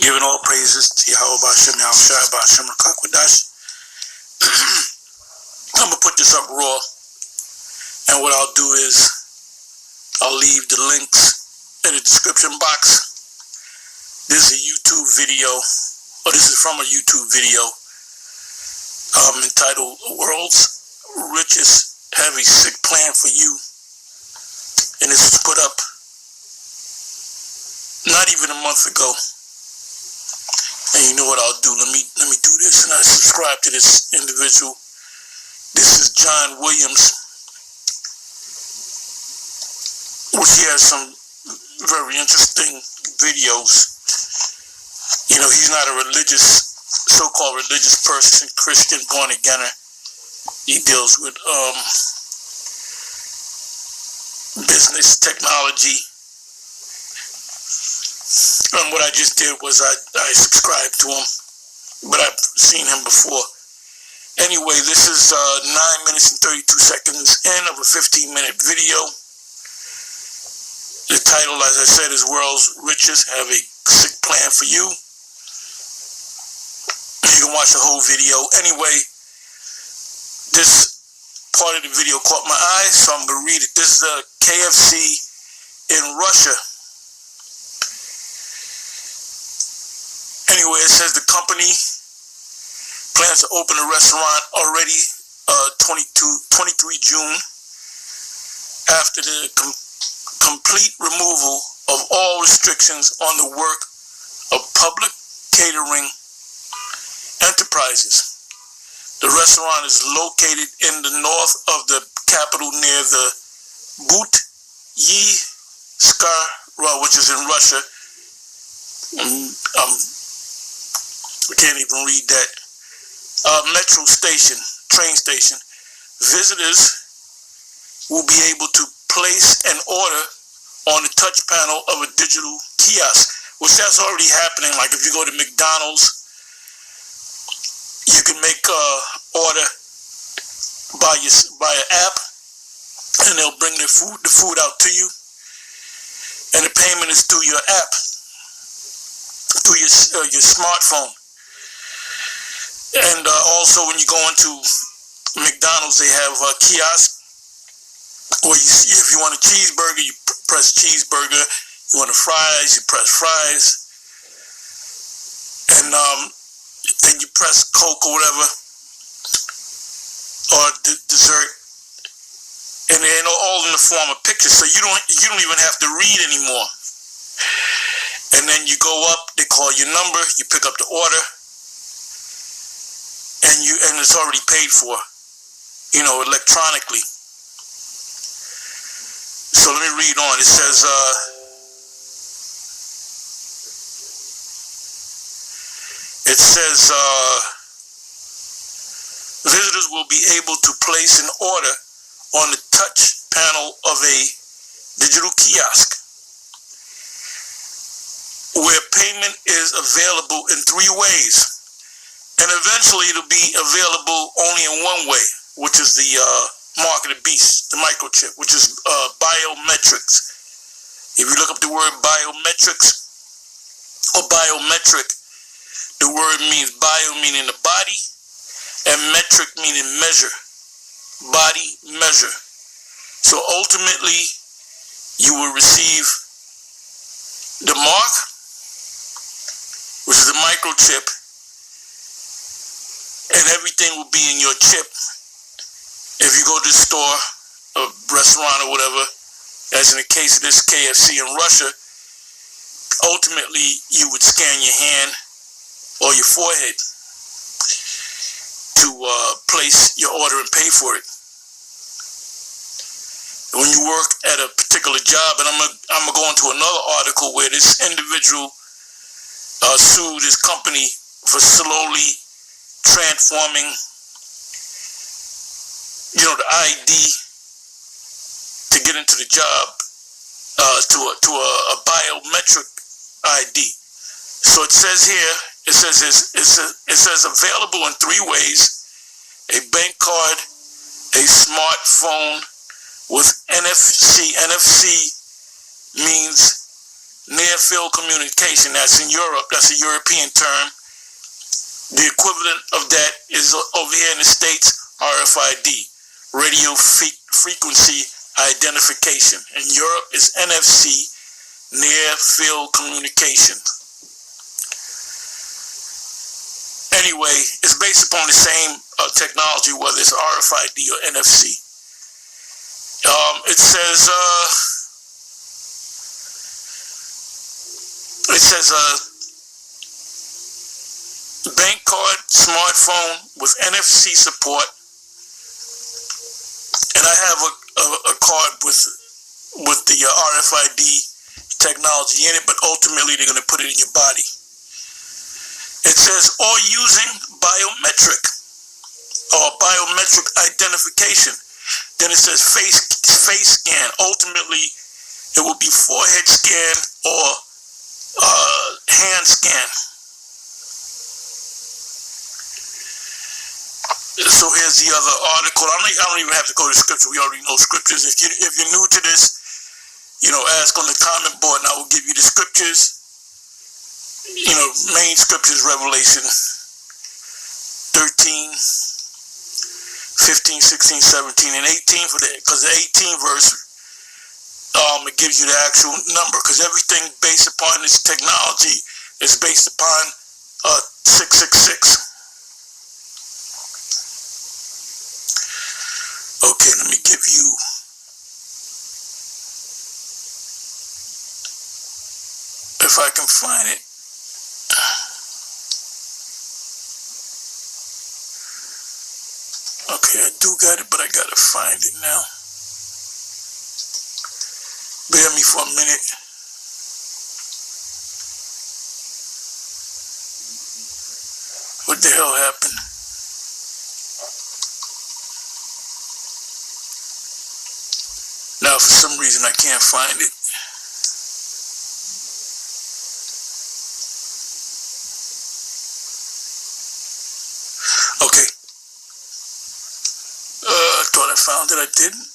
Giving all praises to Yahweh Ba'Shem, Yahushua Ba'Shem, Rakakwadash. I'm going to put this up raw, and what I'll do is I'll leave the links in the description box. This is a YouTube video, or this is from a YouTube video entitled World's Richest Have a Sick Plan for You. And this was put up not even a month ago. And you know what I'll do? Let me do this. And I subscribe to this individual. This is John Williams, which he has some very interesting videos. You know, he's not a religious, so-called religious person, Christian, born-againer. He deals with business, technology. And what I just did was I subscribed to him, but I've seen him before. Anyway, this is 9 minutes and 32 seconds in of a 15-minute video. The title, as I said, is World's Richest Have a Sick Plan for You. You can watch the whole video. Anyway, this part of the video caught my eye, so I'm going to read it. This is a KFC in Russia. Anyway, it says the company plans to open a restaurant already 23 June after the complete removal of all restrictions on the work of public catering enterprises. The restaurant is located in the north of the capital near the Butyi-Skara, which is in Russia. I can't even read that. Metro station, train station. Visitors will be able to place an order on the touch panel of a digital kiosk, which that's already happening. Like if you go to McDonald's, you can make an order by an app, and they'll bring the food out to you, and the payment is through your app, through your smartphone. And also, when you go into McDonald's, they have a kiosk where if you want a cheeseburger, you press cheeseburger. You want a fries, you press fries. And then you press Coke or whatever, or dessert. And they're all in the form of pictures, so you don't even have to read anymore. And then you go up, they call your number, you pick up the order. And it's already paid for, electronically. So let me read on. It says, visitors will be able to place an order on the touch panel of a digital kiosk, where payment is available in 3 ways. And eventually it'll be available only in one way, which is the mark of the beast, the microchip, which is biometrics. If you look up the word biometrics or biometric, the word means bio meaning the body and metric meaning measure, body measure. So ultimately you will receive the mark, which is the microchip, and everything will be in your chip. If you go to the store, a restaurant or whatever, as in the case of this KFC in Russia, ultimately you would scan your hand or your forehead to place your order and pay for it. When you work at a particular job, and I'm gonna go into another article where this individual sued his company for slowly transforming, the ID to get into the job to a biometric ID. So it says here, it says available in 3 ways: a bank card, a smartphone with NFC. NFC means near near-field communication. That's in Europe. That's a European term. The equivalent of that is over here in the States, RFID, radio frequency identification. In Europe, it's NFC, near-field communication. Anyway, it's based upon the same technology, whether it's RFID or NFC. It says bank card, smartphone with NFC support, and I have a card with the RFID technology in it, but ultimately they're going to put it in your body. It says, or using biometric identification. Then it says face scan. Ultimately, it will be forehead scan or hand scan. So here's the other article. I don't even have to go to scripture. We already know scriptures. If you're new to this, ask on the comment board, and I will give you the scriptures. Main scriptures, Revelation 13, 15, 16, 17, and 18 because the 18 verse, it gives you the actual number, because everything based upon this technology is based upon 666. Okay, let me give you if I can find it. Okay, I do got it, but I gotta find it now. Bear me for a minute. What the hell happened? Now, for some reason, I can't find it. Okay. I thought I found it. I didn't.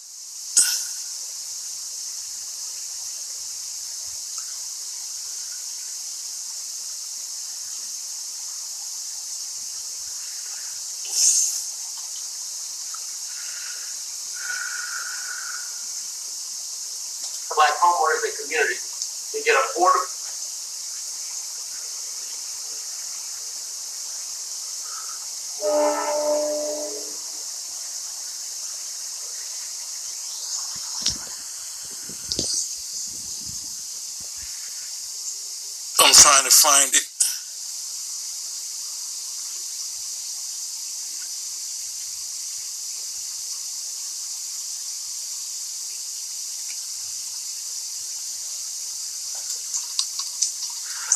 Black homeowners and communities to get affordable. I'm trying to find it.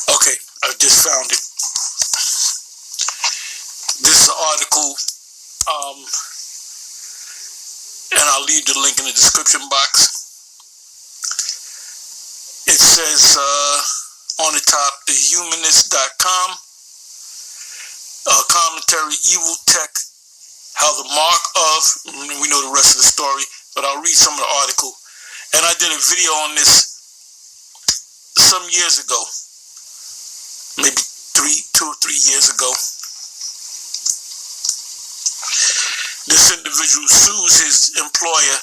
Okay, I just found it. This is an article, and I'll leave the link in the description box. It says on the top, thehumanist.com, commentary, evil tech, how the mark of, we know the rest of the story, but I'll read some of the article. And I did a video on this some years ago. Maybe 2 or 3 years ago. This individual sues his employer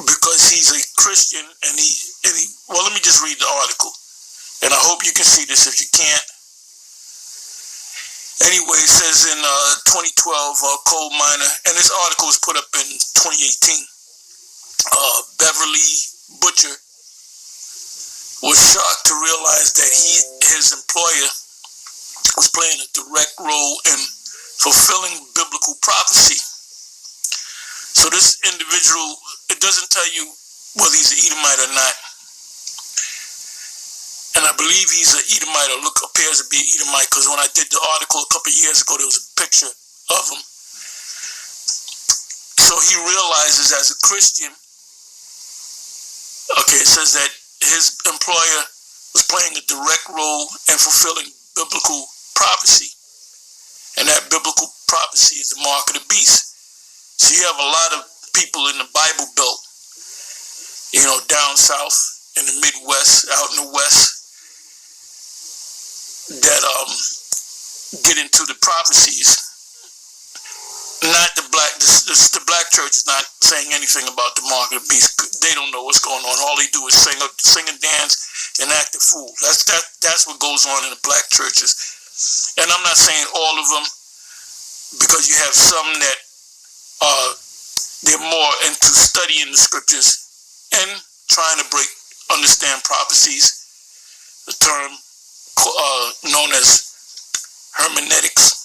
because he's a Christian, and he well, let me just read the article, and I hope you can see this. If you can't, anyway, it says in 2012, coal miner, and this article was put up in 2018. Beverly Butcher was shocked to realize that his employer was playing a direct role in fulfilling biblical prophecy. So this individual, it doesn't tell you whether he's an Edomite or not. And I believe he's an Edomite, or appears to be an Edomite, because when I did the article a couple of years ago, there was a picture of him. So he realizes as a Christian, okay, it says that his employer was playing a direct role in fulfilling biblical prophecy. And that biblical prophecy is the mark of the beast. So you have a lot of people in the Bible Belt, down south, in the Midwest, out in the West, that get into the prophecies. Not the black. The black church is not saying anything about the mark of the beast. They don't know what's going on. All they do is sing and dance and act a fool. That's what goes on in the black churches. And I'm not saying all of them, because you have some that they're more into studying the scriptures and trying to understand prophecies. The term known as hermeneutics.